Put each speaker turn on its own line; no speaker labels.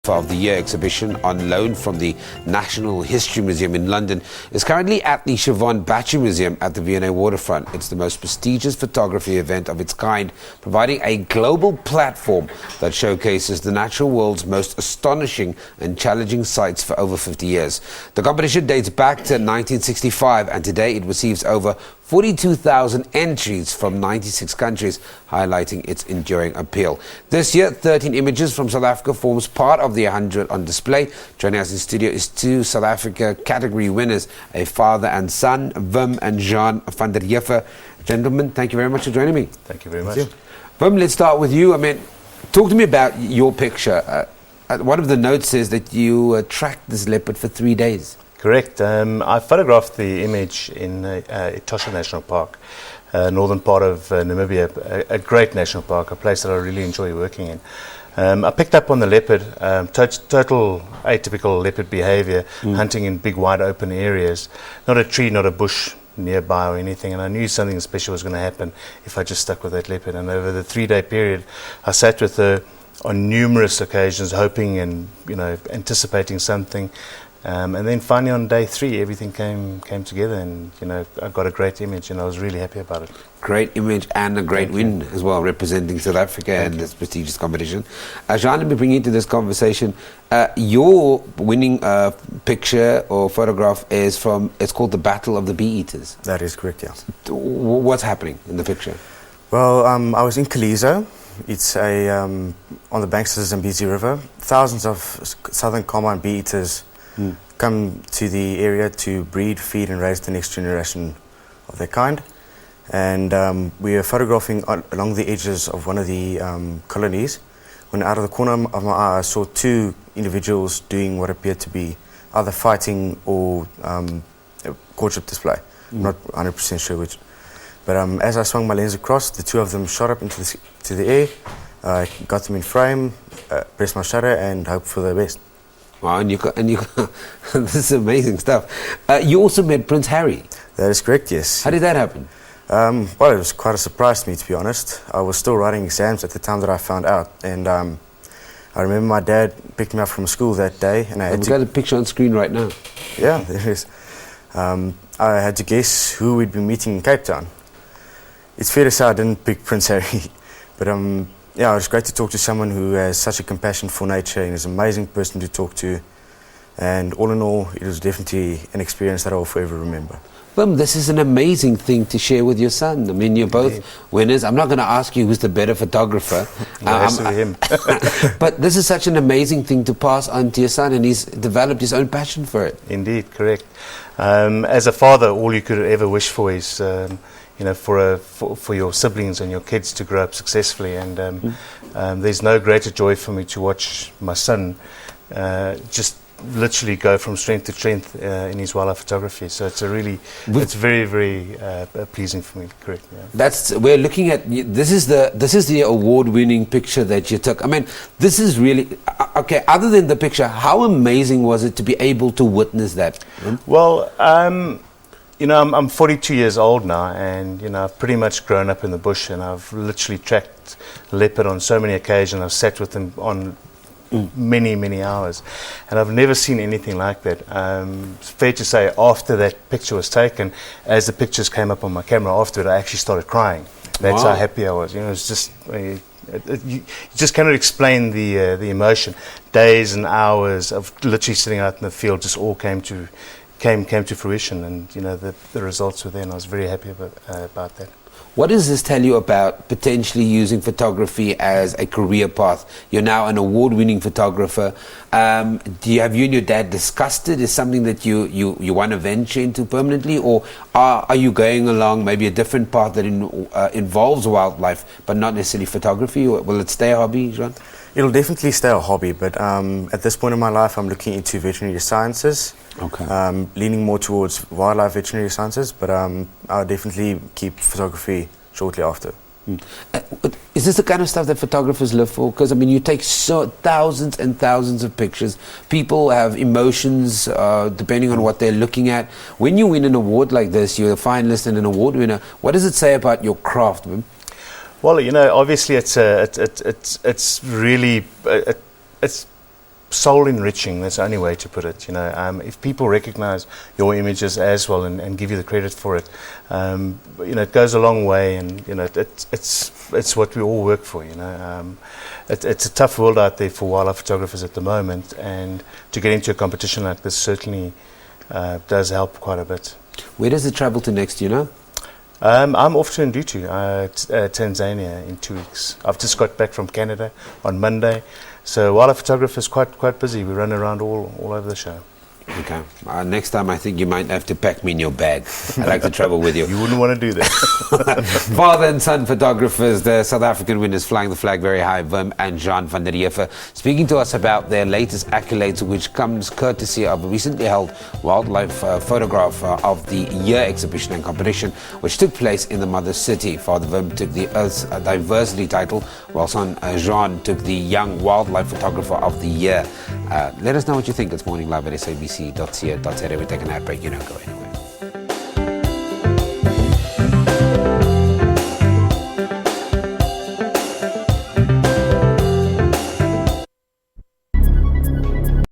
Of the Year exhibition on loan from the National History Museum in London is currently at the Chavonnes Battery Museum at the V&A Waterfront. It's the most prestigious photography event of its kind, providing a global platform that showcases the natural world's most astonishing and challenging sights for over 50 years. The competition dates back to 1965 and today it receives over 42,000 entries from 96 countries, highlighting its enduring appeal. This year, 13 images from South Africa forms part of the 100 on display. Joining us in studio is two South Africa category winners, a father and son, Wim and Jean van der Heever. Gentlemen, thank you very much for joining me.
Thank you very much.
Wim, let's start with you. Talk to me about your picture. One of the notes says that you tracked this leopard for 3 days.
Correct. I photographed the image in Etosha National Park, northern part of Namibia, a great national park, a place that I really enjoy working in. I picked up on the leopard, total atypical leopard behavior, hunting in big wide open areas, not a tree, not a bush nearby or anything, and I knew something special was going to happen if I just stuck with that leopard. And over the 3-day period, I sat with her on numerous occasions, hoping and anticipating something. And then finally on day 3, everything came together, and I got a great image, and I was really happy about it.
Great image and a great win as well, representing South Africa in this prestigious competition. Jean, let me bring you into this conversation. Your winning picture or photograph is it's called the Battle of the Bee Eaters.
That is correct, yes.
What's happening in the picture?
Well, I was in Kalizo. It's on the banks of the Zambezi River. Thousands of southern common bee eaters come to the area to breed, feed and raise the next generation of their kind. And we were photographing along the edges of one of the colonies when out of the corner of my eye I saw 2 individuals doing what appeared to be either fighting or a courtship display. I'm not 100% sure which. But as I swung my lens across, the 2 of them shot up into the air. I got them in frame, pressed my shutter and hoped for the best.
Wow, and you got this is amazing stuff. You also met Prince Harry.
That is correct, yes.
How did that happen?
Well, it was quite a surprise to me, to be honest. I was still writing exams at the time that I found out, and I remember my dad picked me up from school that day, and
We've got a picture on screen right now.
Yeah, there is. I had to guess who we'd be meeting in Capetown. It's fair to say I didn't pick Prince Harry, but yeah, it was great to talk to someone who has such a compassion for nature and is an amazing person to talk to. And all in all, it was definitely an experience that I will forever remember.
Well, this is an amazing thing to share with your son. I mean, you're both winners. I'm not going to ask you who's the better photographer.
Him.
But this is such an amazing thing to pass on to your son, and he's developed his own passion for it.
Indeed, correct. As a father, all you could ever wish for is for your siblings and your kids to grow up successfully, and there's no greater joy for me to watch my son just literally go from strength to strength in his wildlife photography. So it's it's very, very pleasing for me. Correct. Yeah.
We're looking at this is the award-winning picture that you took. I mean, this is really okay. Other than the picture, how amazing was it to be able to witness that?
Well, I'm 42 years old now, and I've pretty much grown up in the bush, and I've literally tracked leopard on so many occasions. I've sat with them on many hours, and I've never seen anything like that. It's fair to say, after that picture was taken, as the pictures came up on my camera after it, I actually started crying. That's how happy I was. It's just you just cannot explain the emotion. Days and hours of literally sitting out in the field just all came to fruition, and the results were there, and I was very happy about that.
What does this tell you about potentially using photography as a career path? You're now an award-winning photographer. Have you and your dad discussed it? Is something that you want to venture into permanently, or are you going along maybe a different path that involves wildlife but not necessarily photography? Or will it stay a hobby, Jean?
It'll definitely stay a hobby, but at this point in my life, I'm looking into veterinary sciences.
Okay.
Leaning more towards wildlife veterinary sciences, but I'll definitely keep photography shortly after.
Is this the kind of stuff that photographers live for? Because you take thousands and thousands of pictures. People have emotions depending on what they're looking at. When you win an award like this, you're a finalist and an award winner. What does it say about your craft, Wim?
Well, obviously it's really soul enriching. That's the only way to put it. If people recognize your images as well and give you the credit for it, it goes a long way. And it's what we all work for. It's a tough world out there for wildlife photographers at the moment, and to get into a competition like this certainly does help quite a bit.
Where does it travel to next?
I'm off to Ndutu, Tanzania, in 2 weeks. I've just got back from Canada on Monday, so wildlife photographer is quite busy. We run around all over the show.
Okay. Next time, I think you might have to pack me in your bag. I'd like to travel with you.
You wouldn't want to do that.
Father and son photographers, the South African winners flying the flag very high, Wim and Jean van der Heever, speaking to us about their latest accolades, which comes courtesy of a recently held Wildlife Photograph of the Year exhibition and competition, which took place in the mother city. Father Wim took the Earth's Diversity title, while son Jean took the Young Wildlife Photographer of the Year. Let us know what you think. It's Morning Live at SABC.co.za. We take an ad break. Don't go anywhere.